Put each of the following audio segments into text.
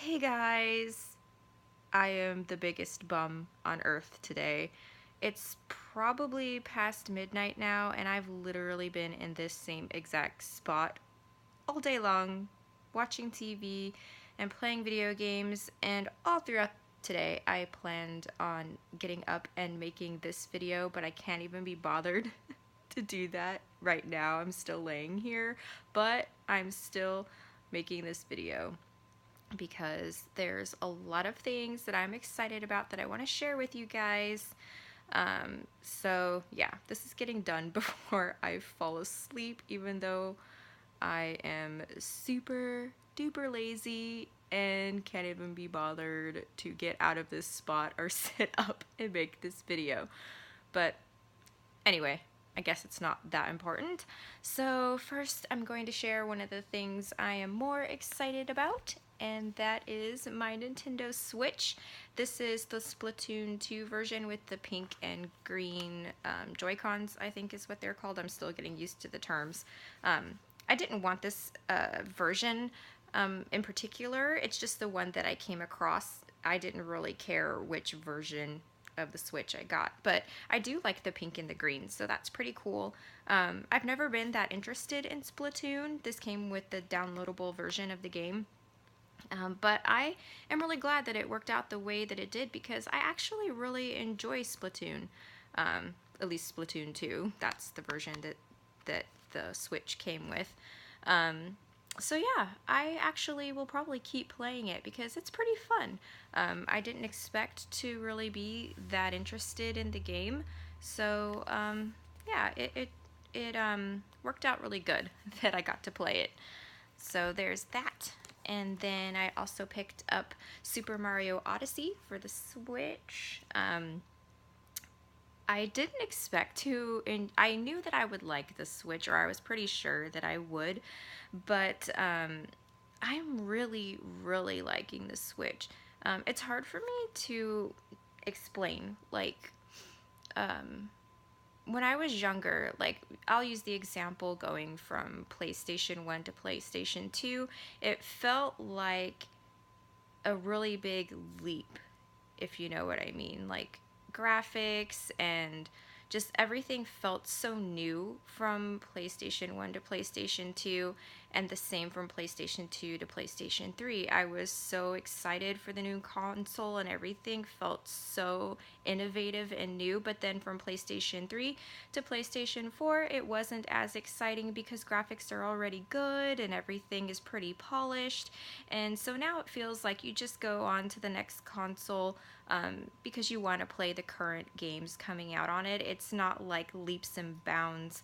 Hey guys, I am the biggest bum on earth today. It's probably past midnight now, and I've literally been in this same exact spot all day long, watching TV and playing video games, and all throughout today I planned on getting up and making this video, but I can't even be bothered to do that right now. I'm still laying here, but I'm still making this video because there's a lot of things that I'm excited about that I want to share with you guys. So yeah, this is getting done before I fall asleep, even though I am super duper lazy and can't even be bothered to get out of this spot or sit up and make this video. But anyway, I guess it's not that important. So first I'm going to share one of the things I am more excited about, and that is my Nintendo Switch. This is the Splatoon 2 version with the pink and green Joy-Cons, I think is what they're called. I'm still getting used to the terms. I didn't want this version in particular. It's just the one that I came across. I didn't really care which version of the Switch I got, but I do like the pink and the green, so that's pretty cool. I've never been that interested in Splatoon. This came with the downloadable version of the game. But I am really glad that it worked out the way that it did because I actually really enjoy Splatoon. At least Splatoon 2. That's the version that the Switch came with. So yeah, I actually will probably keep playing it because it's pretty fun. I didn't expect to really be that interested in the game, so yeah, it worked out really good that I got to play it. So there's that. And then I also picked up Super Mario Odyssey for the Switch. I didn't expect to, and I knew that I would like the Switch, or I was pretty sure that I would, but I'm really, really liking the Switch. It's hard for me to explain. Like, when I was younger, like, I'll use the example going from PlayStation 1 to PlayStation 2, it felt like a really big leap, if you know what I mean. Like, graphics and just everything felt so new from PlayStation 1 to PlayStation 2, and the same from PlayStation 2 to PlayStation 3. I was so excited for the new console, and everything felt so innovative and new. But then from PlayStation 3 to PlayStation 4, it wasn't as exciting because graphics are already good and everything is pretty polished. And so now it feels like you just go on to the next console because you want to play the current games coming out on it. It's not like leaps and bounds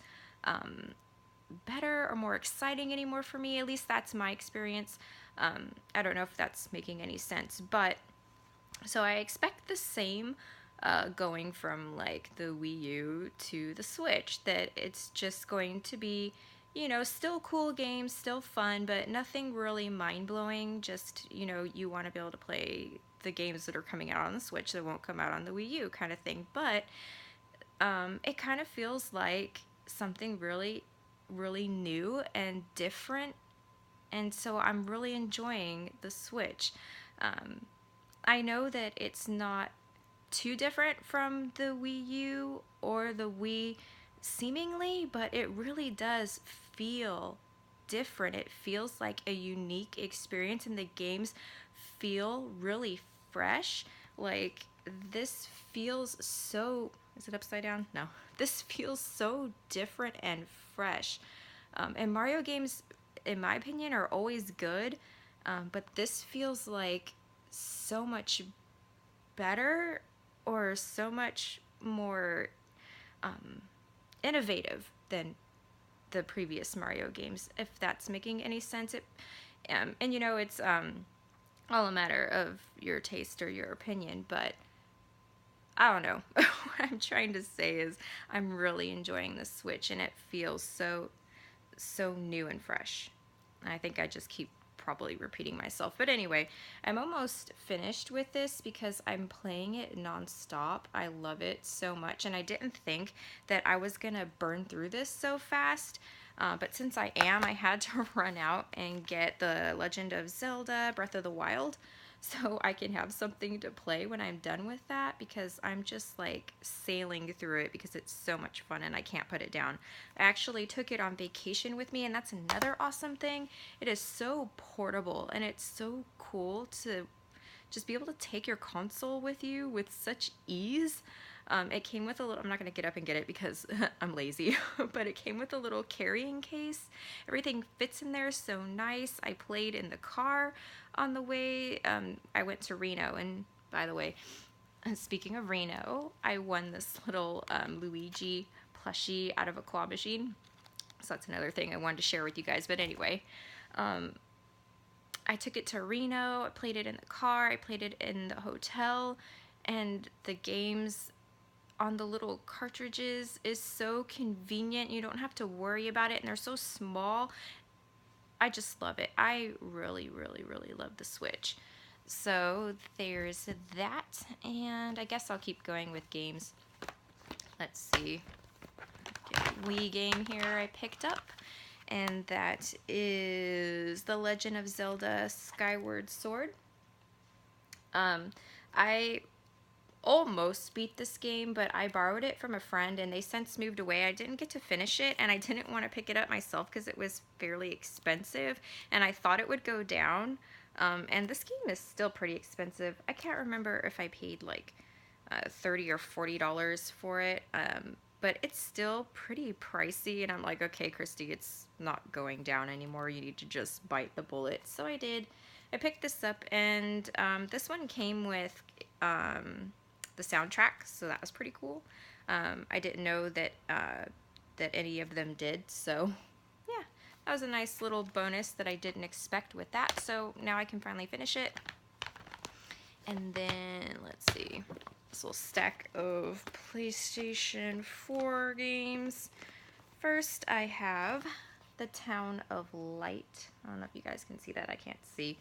better or more exciting anymore for me. At least that's my experience. I don't know if that's making any sense, but so I expect the same going from like the Wii U to the Switch, that it's just going to be, still cool games, still fun, but nothing really mind blowing. Just, you want to be able to play the games that are coming out on the Switch that won't come out on the Wii U kind of thing. But it kind of feels like something really, really new and different. And so I'm really enjoying the Switch. Um, I know that it's not too different from the Wii U or the Wii seemingly, but it really does feel different. It feels like a unique experience, and the games feel really fresh. Like, this feels so. Is it upside down? No. This feels so different and fresh. And Mario games, in my opinion, are always good, but this feels like so much better or so much more innovative than the previous Mario games, if that's making any sense. And it's all a matter of your taste or your opinion, but I don't know. What I'm trying to say is I'm really enjoying the Switch, and it feels so new and fresh. I think I just keep probably repeating myself. But anyway, I'm almost finished with this because I'm playing it nonstop. I love it so much, and I didn't think that I was gonna burn through this so fast. But since I had to run out and get The Legend of Zelda Breath of the Wild so I can have something to play when I'm done with that, because I'm just like sailing through it because it's so much fun and I can't put it down. I actually took it on vacation with me, and that's another awesome thing. It is so portable and it's so cool to just be able to take your console with you with such ease. It came with a little, I'm not going to get up and get it because I'm lazy, but it came with a little carrying case. Everything fits in there so nice. I played in the car on the way. I went to Reno, and by the way, speaking of Reno, I won this little Luigi plushie out of a claw machine. So that's another thing I wanted to share with you guys. But anyway, I took it to Reno. I played it in the car. I played it in the hotel. And the games on the little cartridges is so convenient. You don't have to worry about it. And they're so small. I just love it. I really, really, really love the Switch. So there's that. And I guess I'll keep going with games. Let's see. Get a Wii game here I picked up. And that is The Legend of Zelda Skyward Sword. I almost beat this game, but I borrowed it from a friend and they since moved away. I didn't get to finish it, and I didn't want to pick it up myself because it was fairly expensive and I thought it would go down. And this game is still pretty expensive. I can't remember if I paid like $30 or $40 for it. But it's still pretty pricey, and I'm like, okay, Christy, it's not going down anymore. You need to just bite the bullet. So I did. I picked this up, and this one came with the soundtrack, so that was pretty cool. I didn't know that that any of them did, so yeah, that was a nice little bonus that I didn't expect with that. So now I can finally finish it. And then, let's see, this little stack of PlayStation 4 games. First, I have The Town of Light. I don't know if you guys can see that. I can't see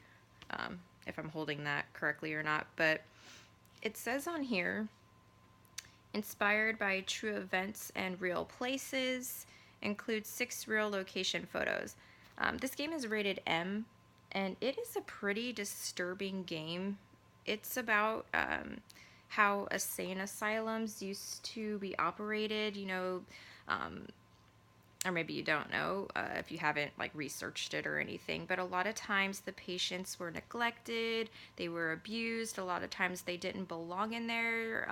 if I'm holding that correctly or not, but it says on here, inspired by true events and real places, includes 6 real location photos. This game is rated M, and it is a pretty disturbing game. It's about how insane asylums used to be operated, you know, or maybe you don't know if you haven't like researched it or anything, but a lot of times the patients were neglected, they were abused, a lot of times they didn't belong in there.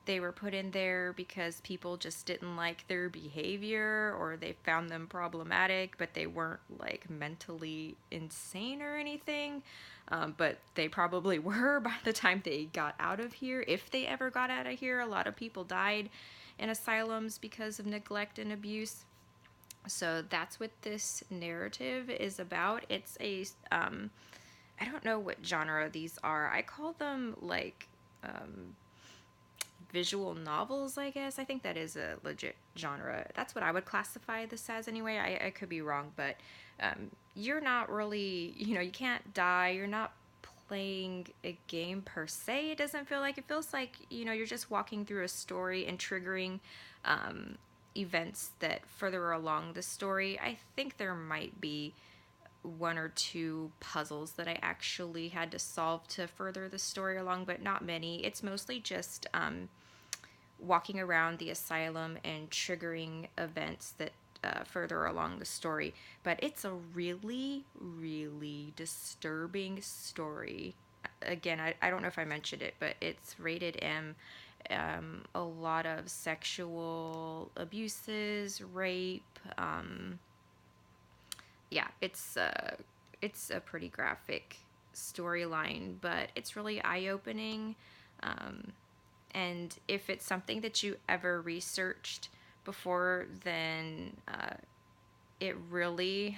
They were put in there because people just didn't like their behavior, or they found them problematic, but they weren't like mentally insane or anything. But they probably were by the time they got out of here, if they ever got out of here. A lot of people died in asylums because of neglect and abuse. So that's what this narrative is about. It's a, I don't know what genre these are. I call them like visual novels, I guess. I think that is a legit genre. That's what I would classify this as anyway. I could be wrong, but you're not really, you know, you can't die. You're not playing a game per se. It doesn't feel like, it feels like, you know, you're just walking through a story and triggering events that further along the story. I think there might be 1 or 2 puzzles that I actually had to solve to further the story along, but not many. It's mostly just walking around the asylum and triggering events that further along the story. But it's a really, really disturbing story. Again, I don't know if I mentioned it, but it's rated M. A lot of sexual abuses, rape. Yeah, it's a pretty graphic storyline, but it's really eye-opening. And if it's something that you ever researched before, then it really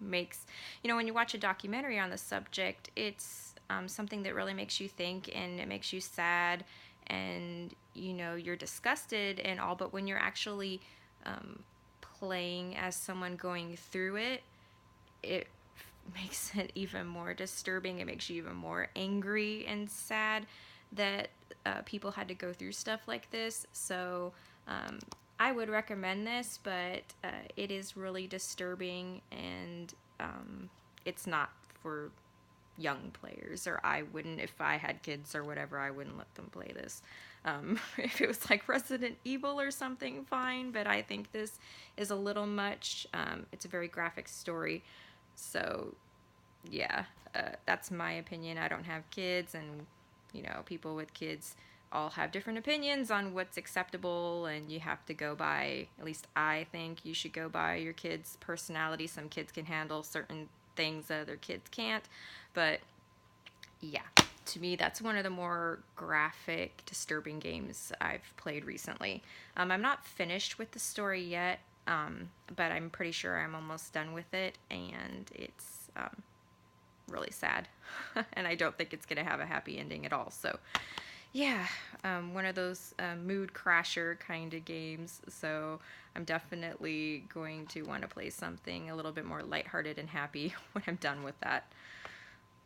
makes, you know, when you watch a documentary on the subject, it's something that really makes you think, and it makes you sad, and, you know, you're disgusted and all, but when you're actually playing as someone going through it, it makes it even more disturbing. It makes you even more angry and sad that people had to go through stuff like this. So I would recommend this, but it is really disturbing, and it's not for young players, or I wouldn't, if I had kids or whatever, I wouldn't let them play this. If it was like Resident Evil or something, fine, but I think this is a little much. It's a very graphic story, so yeah, that's my opinion. I don't have kids, and people with kids all have different opinions on what's acceptable, and you have to go by, at least I think you should go by your kids' personality. Some kids can handle certain things that other kids can't, but yeah, to me, that's one of the more graphic, disturbing games I've played recently. I'm not finished with the story yet, but I'm pretty sure I'm almost done with it, and it's really sad. And I don't think it's going to have a happy ending at all. So, yeah, one of those mood crasher kind of games. So, I'm definitely going to want to play something a little bit more lighthearted and happy when I'm done with that.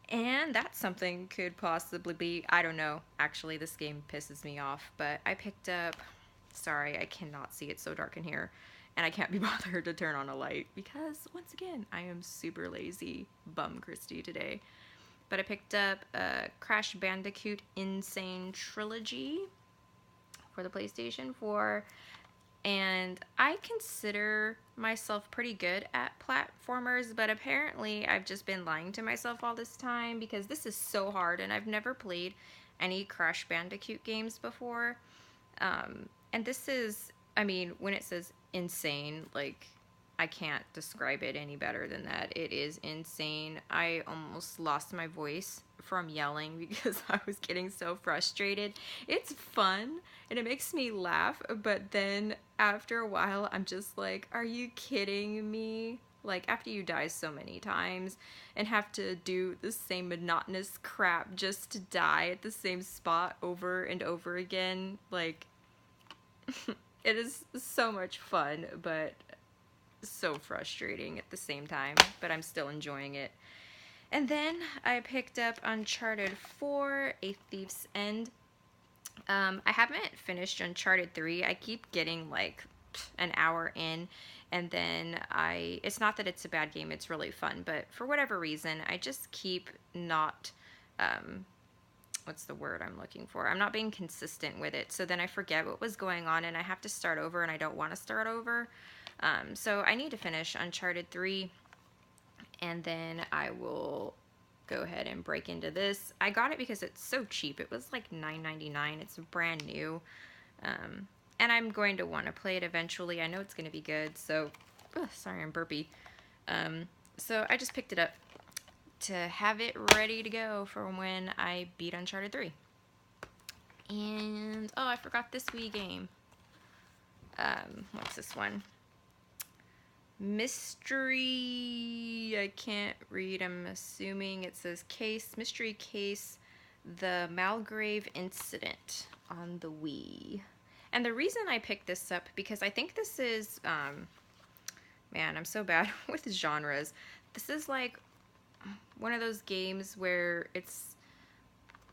And that something could possibly be, I don't know, actually this game pisses me off, but I picked up, sorry, I cannot see, it's so dark in here, and I can't be bothered to turn on a light because, once again, I am super lazy, bum Christy today. But I picked up Crash Bandicoot N. Sane Trilogy for the PlayStation 4, and I consider myself pretty good at platformers, but apparently I've just been lying to myself all this time because this is so hard, and I've never played any Crash Bandicoot games before. And this is, I mean, when it says insane, like, I can't describe it any better than that. It is insane. I almost lost my voice from yelling because I was getting so frustrated. It's fun and it makes me laugh, but then after a while, I'm just like, are you kidding me? Like, after you die so many times and have to do the same monotonous crap just to die at the same spot over and over again, like, it is so much fun, but so frustrating at the same time, but I'm still enjoying it. And then I picked up Uncharted 4, A Thief's End. I haven't finished Uncharted 3. I keep getting like an hour in, and then it's not that it's a bad game, it's really fun, but for whatever reason, I just keep not, what's the word I'm looking for? I'm not being consistent with it, so then I forget what was going on, and I have to start over, and I don't want to start over. So I need to finish Uncharted 3, and then I will go ahead and break into this. I got it because it's so cheap. It was like $9.99. It's brand new. And I'm going to want to play it eventually. I know it's going to be good, so... sorry, I'm burpy. So I just picked it up to have it ready to go for when I beat Uncharted 3. And, oh, I forgot this Wii game. What's this one? Mystery, I can't read, I'm assuming it says case, mystery case, the Malgrave Incident on the Wii. And the reason I picked this up, because I think this is, man, I'm so bad with genres. This is like one of those games where it's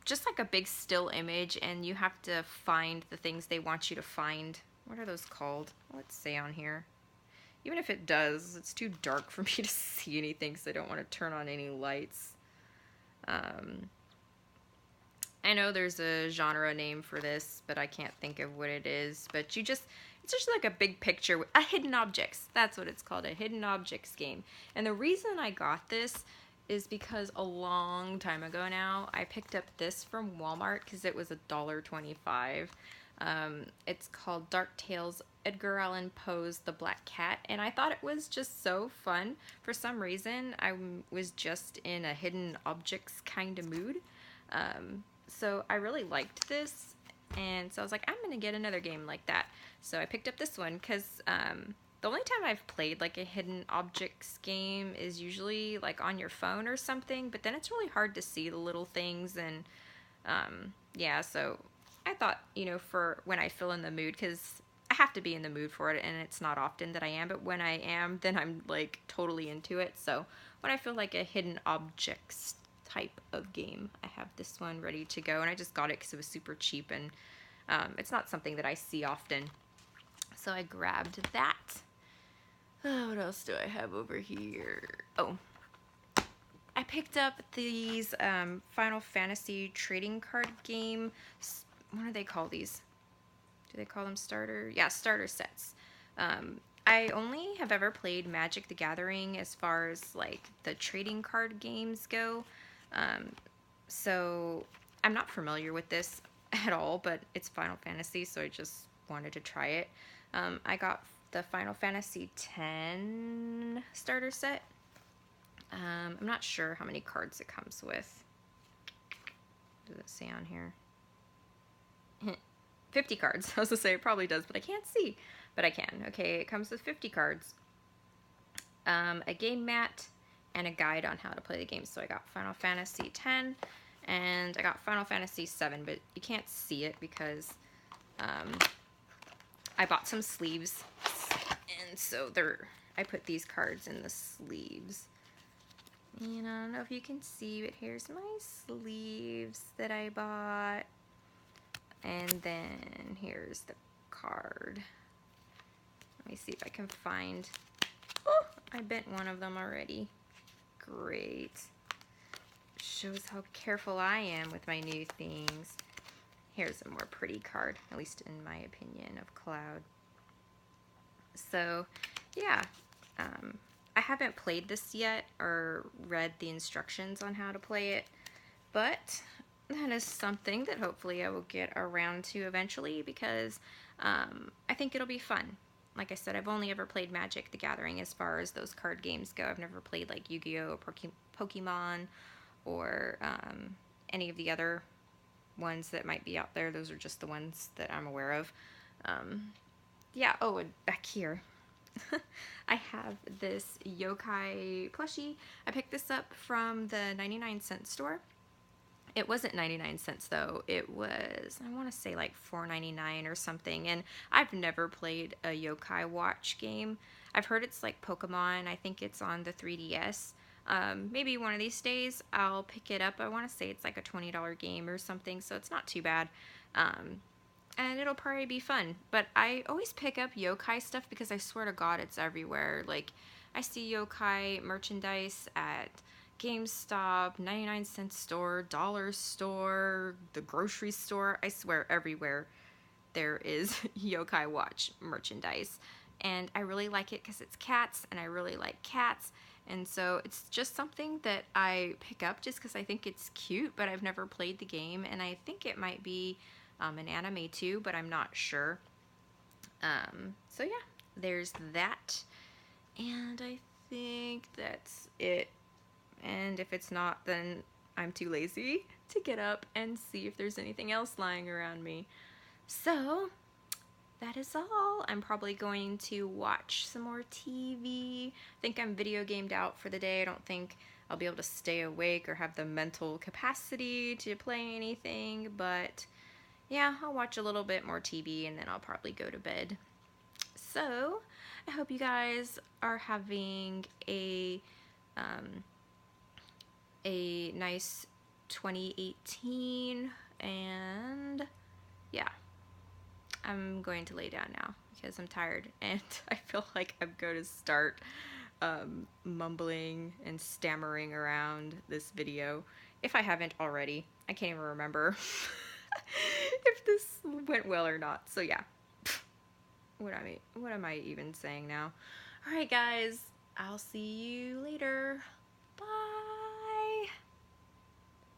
just like a big still image and you have to find the things they want you to find. What are those called? Let's say on here. Even if it does, it's too dark for me to see anything, so I don't want to turn on any lights. I know there's a genre name for this, but I can't think of what it is. But it's just like a big picture, a hidden objects. That's what it's called, a hidden objects game. And the reason I got this is because a long time ago now, I picked up this from Walmart because it was $1.25. It's called Dark Tales, Edgar Allan Poe's The Black Cat, and I thought it was just so fun. For some reason, I was just in a hidden objects kind of mood. So I really liked this, and so I was like, I'm gonna get another game like that. So I picked up this one because the only time I've played like a hidden objects game is usually like on your phone or something, but then it's really hard to see the little things, and yeah, so I thought, for when I feel in the mood, because I have to be in the mood for it, and it's not often that I am, but when I am, then I'm like totally into it. So when I feel like a hidden objects type of game, I have this one ready to go, and I just got it because it was super cheap, and it's not something that I see often. So I grabbed that. What else do I have over here? Oh, I picked up these Final Fantasy trading card game. What do they call these? Do they call them starter? Yeah, starter sets. I only have ever played Magic the Gathering as far as like the trading card games go. Um, so I'm not familiar with this at all, but it's Final Fantasy, so I just wanted to try it. I got the Final Fantasy X starter set. I'm not sure how many cards it comes with. What does it say on here? 50 cards. I was gonna say it probably does, but I can't see. But I can. Okay, it comes with 50 cards, a game mat, and a guide on how to play the game. So I got Final Fantasy X, and I got Final Fantasy VII, but you can't see it because I bought some sleeves, and so I put these cards in the sleeves. And I don't know if you can see, but here's my sleeves that I bought. And then here's the card. Let me see if I can find... Oh, I bent one of them already. Great. Shows how careful I am with my new things. Here's a more pretty card, at least in my opinion, of Cloud. So, yeah. I haven't played this yet or read the instructions on how to play it, but that is something that hopefully I will get around to eventually because I think it'll be fun. Like I said, I've only ever played Magic the Gathering as far as those card games go. I've never played like Yu-Gi-Oh! Or Pokemon or any of the other ones that might be out there. Those are just the ones that I'm aware of. Yeah, oh, and back here. I have this yokai plushie. I picked this up from the 99-cent store. It wasn't 99 cents though. It was, I want to say like $4.99 or something. And I've never played a Yokai Watch game. I've heard it's like Pokemon. I think it's on the 3DS. Maybe one of these days I'll pick it up. I want to say it's like a $20 game or something, so it's not too bad. And it'll probably be fun. But I always pick up yokai stuff because I swear to God it's everywhere. Like, I see yokai merchandise at GameStop, 99-cent store, dollar store, the grocery store. I swear everywhere there is Yokai Watch merchandise. And I really like it because it's cats, and I really like cats. And so it's just something that I pick up just because I think it's cute, but I've never played the game. And I think it might be an anime too, but I'm not sure. So yeah, there's that. And I think that's it. And if it's not, then I'm too lazy to get up and see if there's anything else lying around me. So that is all. I'm probably going to watch some more TV. I think I'm video gamed out for the day. I don't think I'll be able to stay awake or have the mental capacity to play anything, but yeah, I'll watch a little bit more TV and then I'll probably go to bed. So I hope you guys are having a nice 2018, and yeah, I'm going to lay down now because I'm tired and I feel like I'm going to start mumbling and stammering around this video if I haven't already. I can't even remember if this went well or not. So yeah, what am I even saying now? All right, guys, I'll see you later. Bye.